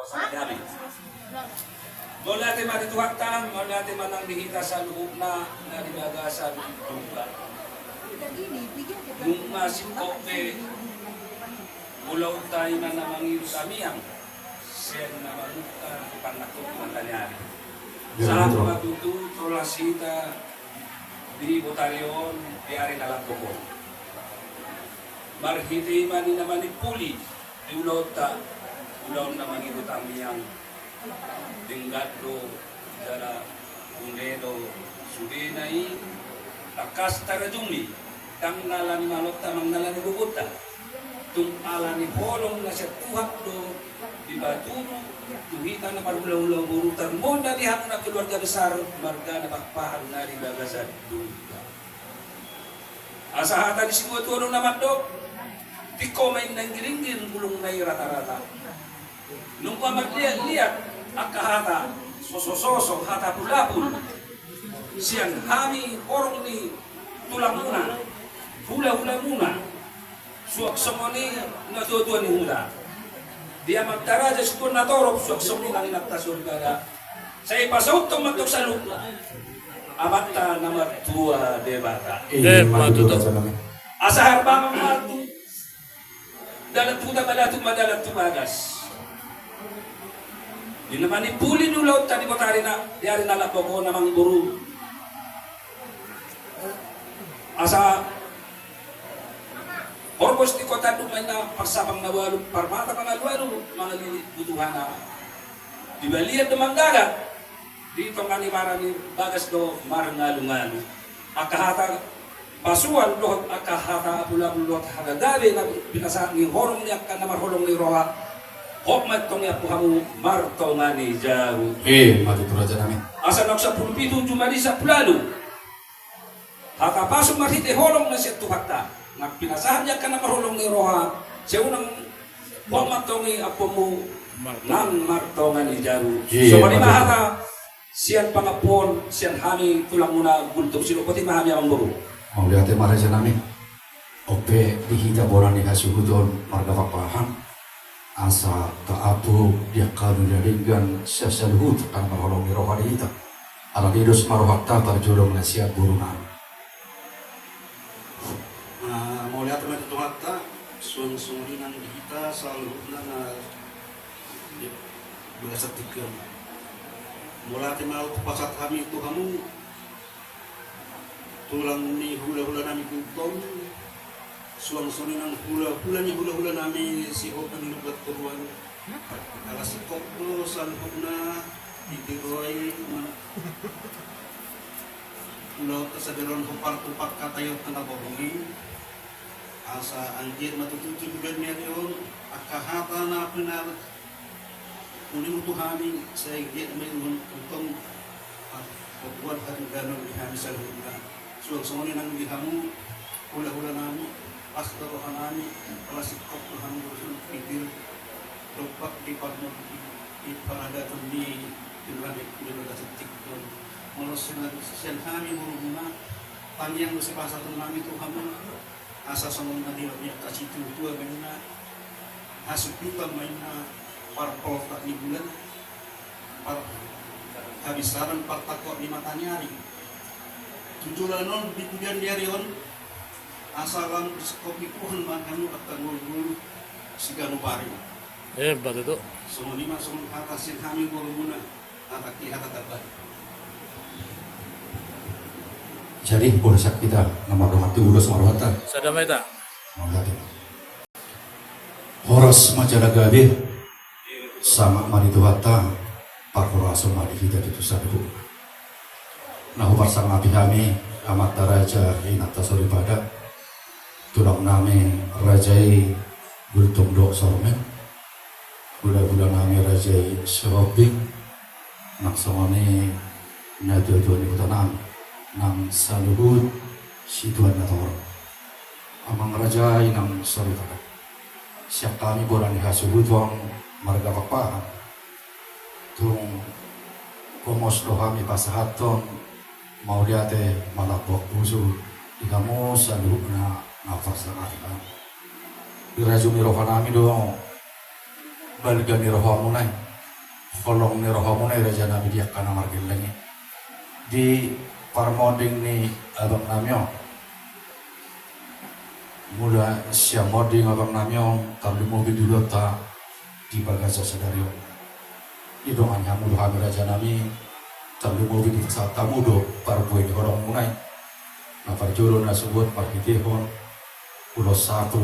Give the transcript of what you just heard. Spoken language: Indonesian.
sa kami. Mula natin matituhatan, mula natin manang dihita sa loob na naribagasan duga. Nung masikope, mula tayo na namangiro sa amiyang, siya na mamuka panakot ng kanyari. Sa ato matututo lasita, di botaryon, di ari na lang ko. Marhiti man ni naman ni Puli, di ulaw naman ni amiyang Dinggadlo, Jara, Unedo, Subinay, Lakas Tarajumi, Tang Nala ni Malot, Tamang Nala ni Bubuta, Tung Ala ni Polong na siya tuhak do, di Baturo, tuhita na parulaw-ulaw burutan mo na lihat na keluarga besar, marga na bakpahan na di Bagasan Duga. Asa hata di Singoturo na Magdok, di komen ng giringgin bulong na rata-rata. Nung pamagliat-liat, ang kahata, sosososo, hata pulapul, siyang hami, orong ni tulang muna, hula-hula muna, suwaksong ni natutuan ni hula. Dia magdaraja sukun na torok, suwaksong ni nang inaktasyon kada. Sa ipasok itong magtok sa lupa, amata na martua de bata. Asa harbang ang martu, dalat puta madatong madalat tumagas. Di naman ni Puli nulaw tadi mo tari na diari na lapo ko namang guru. Asa Orbos di kota dumay na pagsabang na walo parmata mga walo mga butuhan na di balian demang dagat dito nga ni marami bagas do marangalungalu akahata pasuan doh akahata pula-pula hagadabe na binasa ni horong niya ka na marholong ni roha. Hokmat tong ya puhamu marto ngani jauh. Matutur aja namin. Asa nak sa pulpitu cuma di sa pulalu. Haka pasok makite holong na siya tuhakta. Nagpinasahan niya ka na marholong ni roha. Siya unang hokmat tong apo mo nang marto ngani jauh. So mali mahata siyan pangapon siyan hami tulang muna gultok sino pati mahami ang buru. Mau lihat marah aja namin. Ope dihita boran ni kasuhudon marga papahan. Asa taapu dia kanu jaringan sesaluhut akan marholong ni rohani ita ala hidos marohatta tarjulong na siya burunan. Mau lihat teman itu hatta suang-suangin nang kita selalu na biasa tiga. Mula temal pasat kami itu kamu tulang ni hula-hula nami kuntong suang-suangin nang hula-hula nami si hokan ni buat turuan alas koplo sanhuk na ditiroy lo kesadaran kupat kata yang tengah bohongi asa anjir matutuju bulan milion akahata na benar uning tuhani saya giat main untung buat hari ganon dihami salhuna suang-suangin nang dihamu hula-hula nami Asal rohanani, klasik kop Tuhan Rasul pikir lupa di parno di parada di langit di lembaga setik don melusin sen kami hurufna panjang musi pasal nami Tuhan asa somong nadi lebih kasih tua menina hasuk kita mainna parpol tak di bulan par habisaran partakok di matanya hari tujuan di bulan diarion asalan kopi pohon makan akan gulu siganu pari. Hebat itu. Semua lima semua atasin kami gurumuna atak kihat terbaik. Jadi boleh sak kita nomor hati udah semarwata. Sadama itu. Mangati. Horas macana gabe sama maritu hatta parkoraso mari kita itu satu. Nah pasang nabi kami amat daraja inata sori pada tulang nami rajai gultung dok sormen gula-gula nami rajai serobing nak samane nadu-dua ni kutanam nang saluhut situan nator amang rajai nang sori pada siap kami borani hasuhut wang marga papahan tung komos dohami pasahaton mau liate malapok busu di kamu saluhut na nafas na atika. Irajumi rohanami dong balga ni roho munai kolong ni roho munai raja nabi dia kana margelengi di parmoding ni abang namyo mula siang moding abang namyo tarli mobil dulu ta di bagasa sadario idongan hamudu hamir raja nabi tarli mobil di saat tamudo parbuai di horong munai na parjuro na subut parhitihon ulos satu